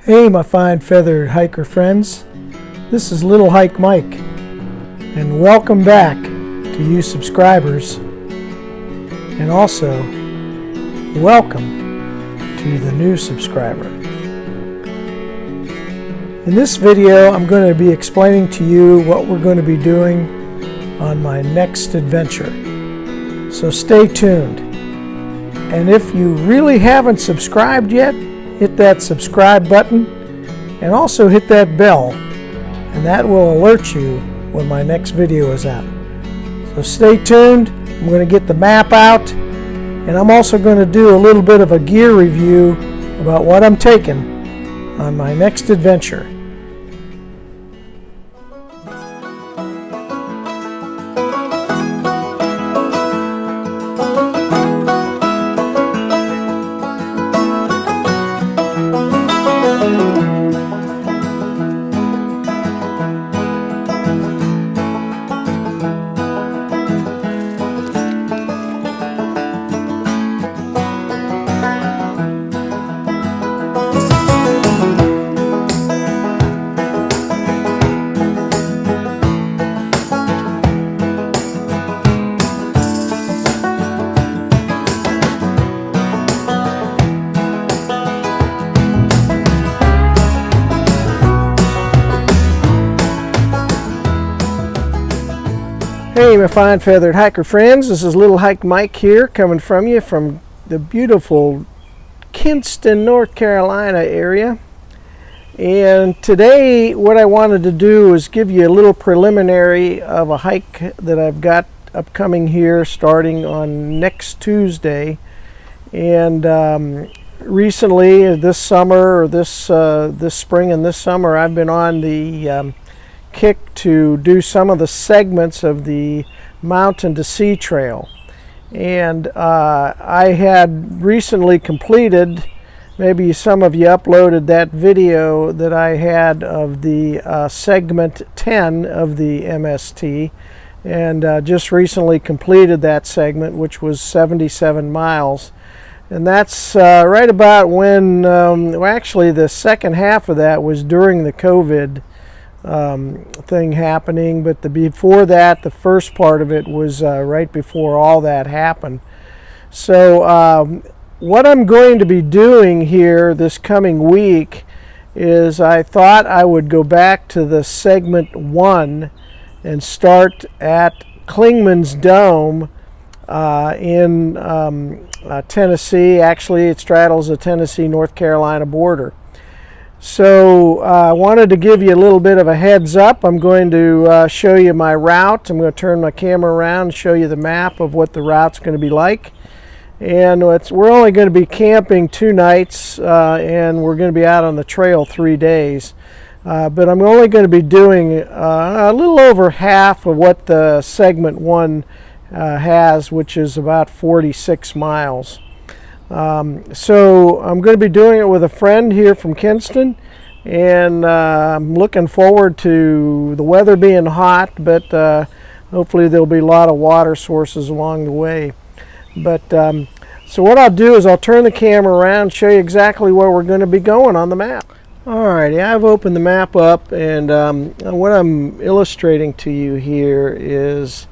Hey my fine feathered hiker friends, this is Little Hike Mike, and welcome back to you subscribers, and also welcome to the new subscriber. In this video I'm going to be explaining to you what we're going to be doing on my next adventure, so stay tuned. And if you really haven't subscribed yet, hit that subscribe button and also hit that bell, and that will alert you when my next video is out. So stay tuned. I'm going to get the map out, and I'm also going to do a little bit of a gear review about what I'm taking on my next adventure. Hey my fine feathered hiker friends, this is Little Hike Mike here, coming from you from the beautiful Kinston, North Carolina area. And today what I wanted to do is give you a little preliminary of a hike that I've got upcoming here starting on next Tuesday. And recently, this summer, or this spring and this summer, I've been on the kick to do some of the segments of the Mountain to Sea Trail. And I had recently completed, maybe some of you uploaded that video that I had of the segment 10 of the MST, and just recently completed that segment, which was 77 miles. And that's right about when, well, actually the second half of that was during the COVID thing happening, but before that, the first part of it was right before all that happened. So what I'm going to be doing here this coming week is I thought I would go back to the segment 1 and start at Clingman's Dome in Tennessee. Actually, it straddles the Tennessee-North Carolina border. So I wanted to give you a little bit of a heads up. I'm going to show you my route. I'm going to turn my camera around and show you the map of what the route's going to be like. And we're only going to be camping 2 nights, and we're going to be out on the trail 3 days. But I'm only going to be doing a little over half of what the segment 1 has, which is about 46 miles. So I'm going to be doing it with a friend here from Kinston, and I'm looking forward to the weather being hot, but hopefully there'll be a lot of water sources along the way. But so what I'll do is I'll turn the camera around and show you exactly where we're going to be going on the map. Alrighty, I've opened the map up, and what I'm illustrating to you here is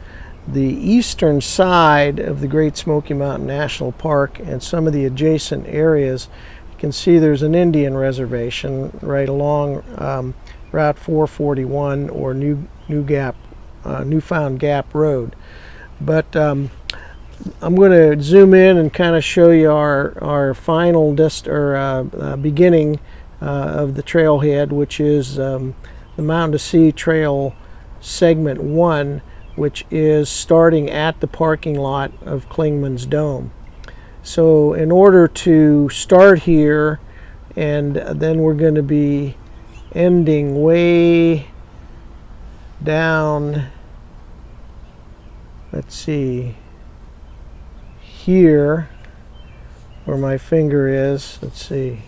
the eastern side of the Great Smoky Mountain National Park and some of the adjacent areas. You can see there's an Indian reservation right along Route 441 or Newfound Gap Road. But I'm going to zoom in and kind of show you our final beginning of the trailhead, which is the Mountain to Sea Trail segment 1, which is starting at the parking lot of Clingman's Dome. So in order to start here, and then we're going to be ending way down, let's see, here where my finger is, let's see,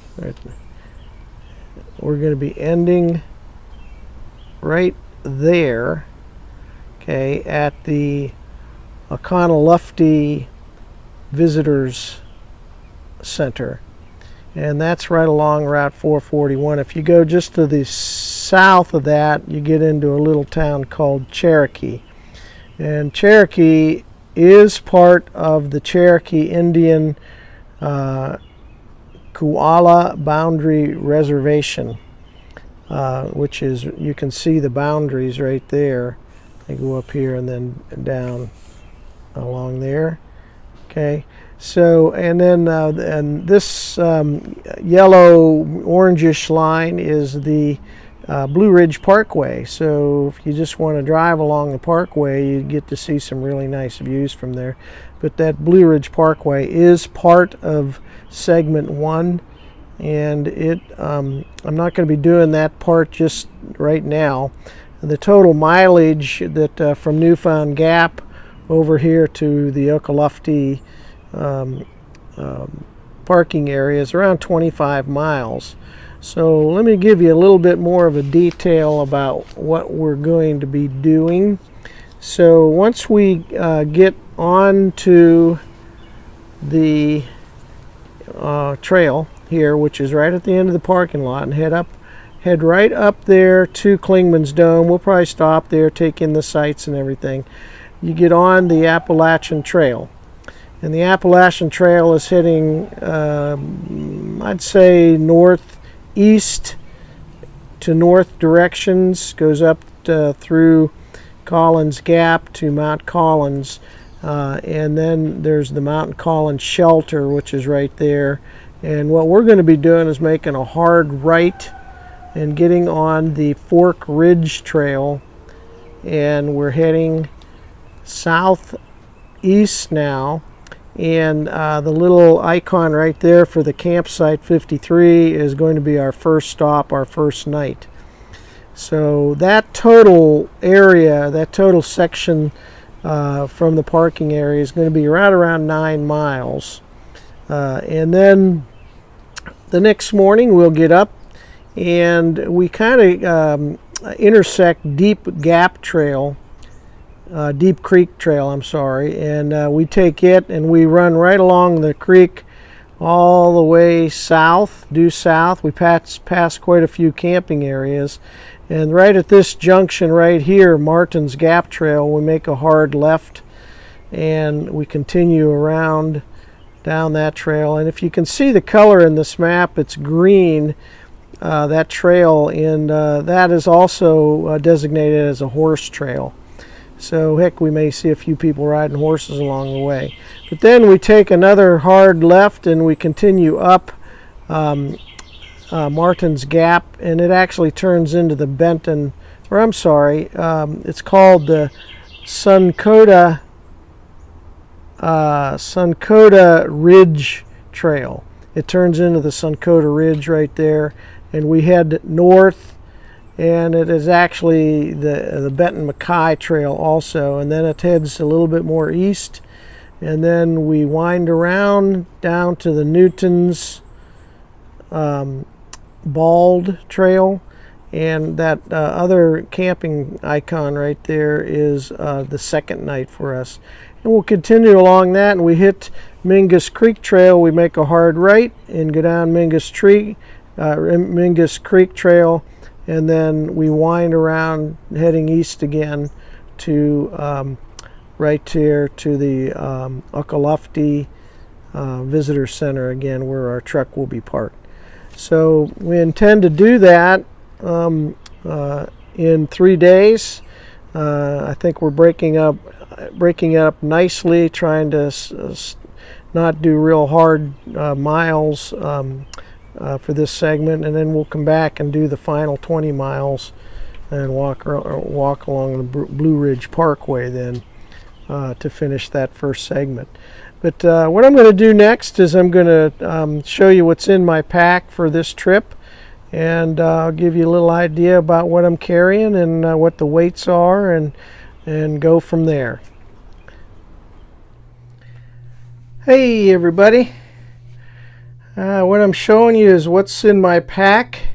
we're going to be ending right there, okay, at the Oconaluftee Visitors Center. and that's right along Route 441. If you go just to the south of that, you get into a little town called Cherokee. And Cherokee is part of the Cherokee Indian Koala Boundary Reservation, which is, you can see the boundaries right there. They go up here and then down along there. Okay, so and then and this yellow orangish line is the Blue Ridge Parkway. So if you just want to drive along the parkway, you get to see some really nice views from there. But that Blue Ridge Parkway is part of Segment 1, and I'm not going to be doing that part just right now. The total mileage that from Newfound Gap over here to the Okalufty parking area is around 25 miles. So let me give you a little bit more of a detail about what we're going to be doing. So once we get onto the trail here, which is right at the end of the parking lot, and head right up there to Klingman's Dome. We'll probably stop there, take in the sights and everything. You get on the Appalachian Trail, and the Appalachian Trail is heading I'd say northeast to north directions, goes up through Collins Gap to Mount Collins, and then there's the Mount Collins Shelter, which is right there. And what we're going to be doing is making a hard right and getting on the Fork Ridge Trail, and we're heading southeast now. And the little icon right there for the campsite 53 is going to be our first stop, our first night. So that total area, that total section from the parking area is going to be right around 9 miles. And then the next morning we'll get up and we kind of intersect Deep Creek Trail, I'm sorry, and we take it and we run right along the creek all the way south, due south. We pass quite a few camping areas, and right at this junction right here, Martin's Gap Trail, we make a hard left and we continue around down that trail. And if you can see the color in this map, it's green, that trail, and that is also designated as a horse trail. So heck, we may see a few people riding horses along the way. But then we take another hard left and we continue up Martin's Gap, and it actually turns into the Benton, or I'm sorry, it's called the Sunkota Ridge Trail. It turns into the Sunkota Ridge right there, and we head north, and it is actually the Benton Mackay Trail also, and then it heads a little bit more east, and then we wind around down to the Newton's Bald Trail, and that other camping icon right there is the second night for us. And we'll continue along that, and we hit Mingus Creek Trail. We make a hard right and go down Mingus Creek Trail, and then we wind around heading east again to right here to the Okalufty Visitor Center again, where our truck will be parked. So we intend to do that in 3 days. I think we're breaking it up nicely, trying to not do real hard miles for this segment, and then we'll come back and do the final 20 miles and walk along the Blue Ridge Parkway then to finish that first segment. But what I'm going to do next is I'm going to show you what's in my pack for this trip, and I'll give you a little idea about what I'm carrying and what the weights are, and go from there. Hey everybody, what I'm showing you is what's in my pack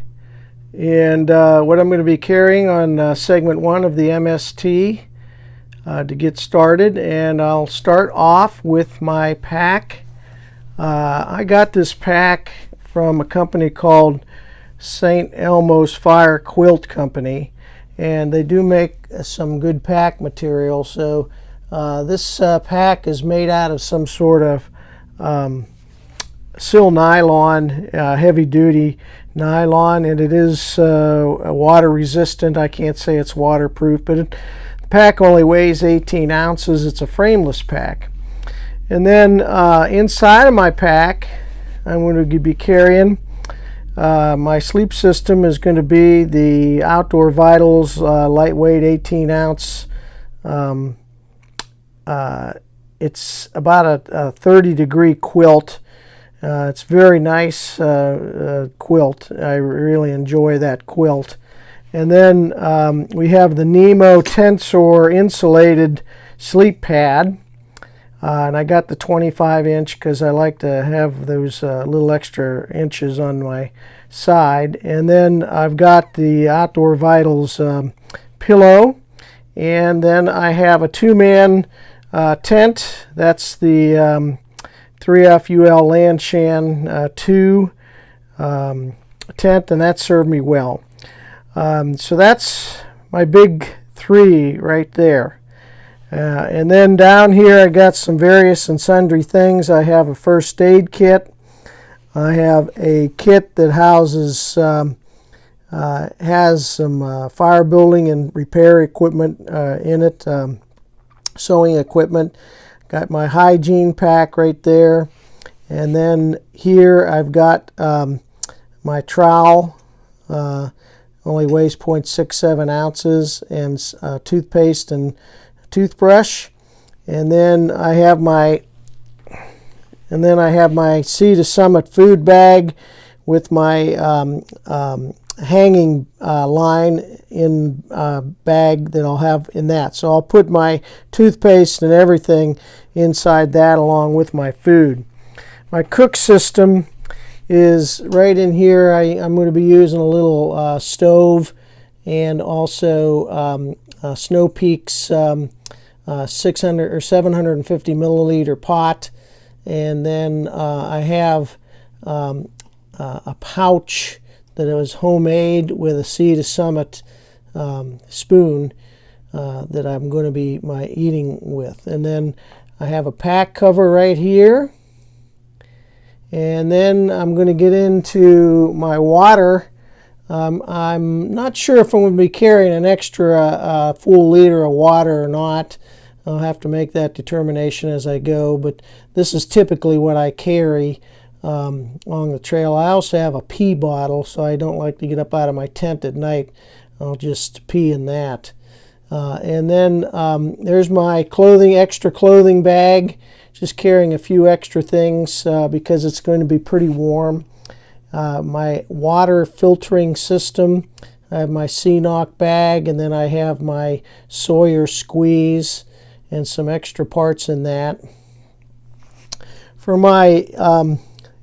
and what I'm going to be carrying on segment 1 of the MST to get started. And I'll start off with my pack. I got this pack from a company called St. Elmo's Fire Quilt Company, and they do make some good pack material. So this pack is made out of some sort of sil nylon, heavy duty nylon, and it is water resistant. I can't say it's waterproof, but the pack only weighs 18 ounces. It's a frameless pack. And then inside of my pack, I'm going to be carrying my sleep system. Is going to be the Outdoor Vitals lightweight 18 ounce. It's about a 30-degree quilt. It's very nice quilt. I really enjoy that quilt. And then we have the Nemo Tensor insulated sleep pad. And I got the 25-inch because I like to have those little extra inches on my side. And then I've got the Outdoor Vitals pillow. And then I have a 2-man tent. That's the 3FUL Lanshan 2 tent, and that served me well. So that's my big 3 right there. And then down here I got some various and sundry things. I have a first aid kit. I have a kit that houses has some fire building and repair equipment in it, sewing equipment. Got my hygiene pack right there. And then here I've got my trowel, only weighs 0.67 ounces, and toothpaste and toothbrush. And then I have my Sea to Summit food bag with my hanging line in bag that I'll have in that. So I'll put my toothpaste and everything inside that along with my food. My cook system is right in here. I'm going to be using a little stove, and also Snow Peak's 600 or 750 milliliter pot. And then I have a pouch that was homemade with a Sea to Summit spoon that I'm going to be eating with. And then I have a pack cover right here. And then I'm going to get into my water. I'm not sure if I'm going to be carrying an extra full liter of water or not. I'll have to make that determination as I go, but this is typically what I carry along the trail. I also have a pee bottle, so I don't like to get up out of my tent at night. I'll just pee in that. And then there's my extra clothing bag, just carrying a few extra things because it's going to be pretty warm. My water filtering system, I have my CNOC bag, and then I have my Sawyer squeeze and some extra parts in that. For my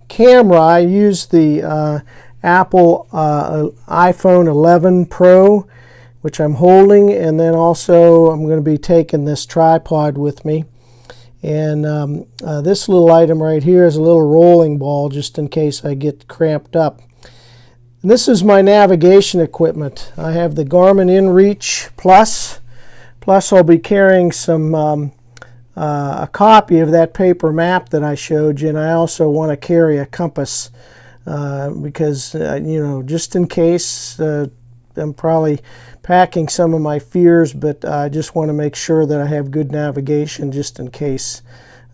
camera, I use the Apple iPhone 11 Pro, which I'm holding, and then also I'm going to be taking this tripod with me. And this little item right here is a little rolling ball, just in case I get cramped up. And this is my navigation equipment. I have the Garmin InReach Plus. Plus I'll be carrying some a copy of that paper map that I showed you, and I also want to carry a compass because just in case. I'm probably packing some of my fears, but I just want to make sure that I have good navigation just in case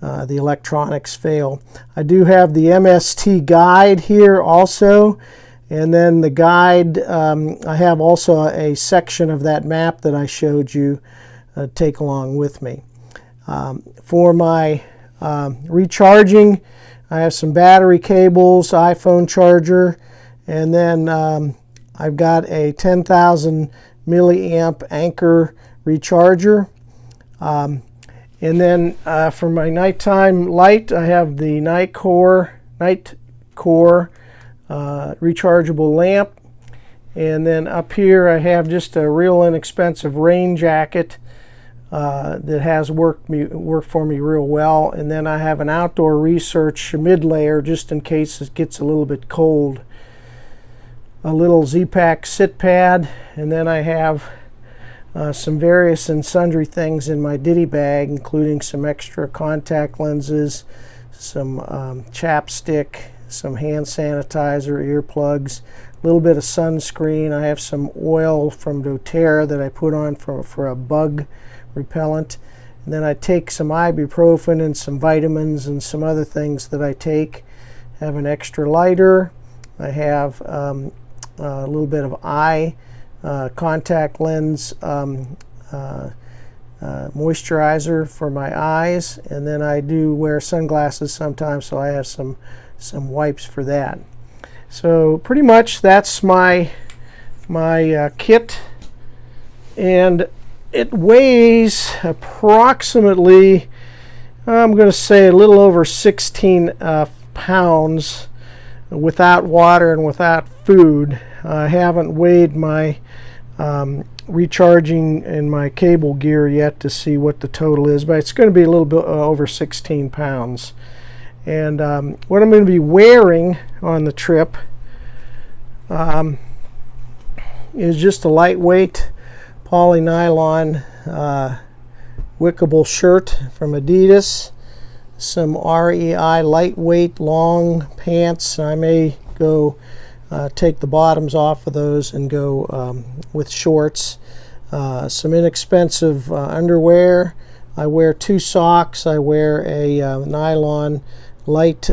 the electronics fail. I do have the MST guide here also, and then the guide, I have also a section of that map that I showed you take along with me. For my recharging, I have some battery cables, iPhone charger, and then I've got a 10,000 milliamp Anchor recharger. And then for my nighttime light, I have the Night Core rechargeable lamp. And then up here I have just a real inexpensive rain jacket. that has worked for me real well. And then I have an outdoor research mid layer just in case it gets a little bit cold. A little Z-Pack sit pad, and then I have some various and sundry things in my ditty bag, including some extra contact lenses, some chapstick, some hand sanitizer, earplugs, a little bit of sunscreen. I have some oil from doTERRA that I put on for a bug repellent. And then I take some ibuprofen and some vitamins and some other things that I take. I have an extra lighter. I have a little bit of eye contact lens moisturizer for my eyes, and then I do wear sunglasses sometimes, so I have some wipes for that. So pretty much that's my kit, and it weighs approximately, I'm going to say, a little over 16 pounds without water and without food. I haven't weighed my recharging and my cable gear yet to see what the total is, but it's going to be a little bit over 16 pounds. And what I'm going to be wearing on the trip is just a lightweight polynylon wickable shirt from Adidas, some REI lightweight long pants. I may go take the bottoms off of those and go with shorts. Some inexpensive underwear. I wear 2 socks. I wear a nylon light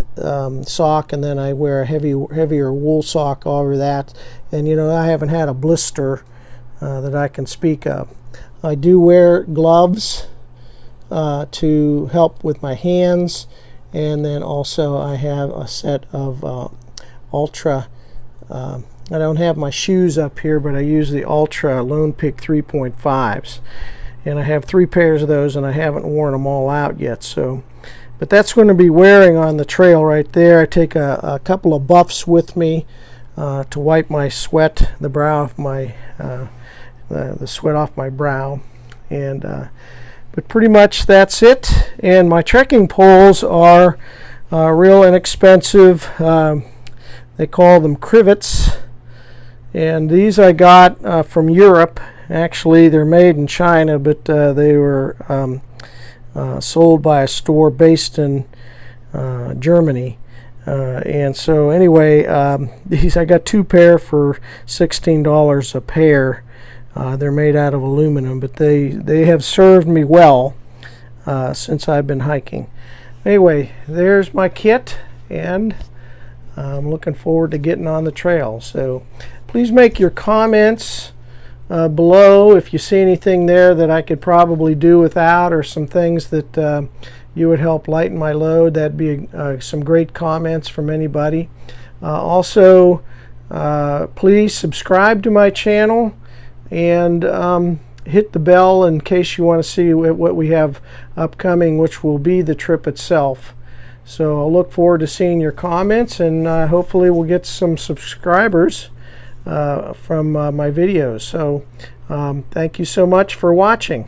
sock, and then I wear a heavier wool sock over that. And I haven't had a blister that I can speak of. I do wear gloves to help with my hands, and then also I have a set of Ultra. I don't have my shoes up here, but I use the Ultra Lone Pick 3.5s, and I have 3 pairs of those, and I haven't worn them all out yet. So, but that's going to be wearing on the trail right there. I take a couple of buffs with me to wipe my sweat, the brow off my the sweat off my brow, and but pretty much that's it. And my trekking poles are real inexpensive. They call them crivets, and these I got from Europe. Actually, they're made in China, but they were sold by a store based in Germany. And so anyway, these I got 2 pair for $16 a pair. They're made out of aluminum, but they have served me well since I've been hiking. Anyway, there's my kit, and I'm looking forward to getting on the trail. So please make your comments below if you see anything there that I could probably do without, or some things that you would help lighten my load. That'd be some great comments from anybody. Also, please subscribe to my channel and hit the bell in case you want to see what we have upcoming, which will be the trip itself. So I'll look forward to seeing your comments, and hopefully we'll get some subscribers from my videos. So thank you so much for watching.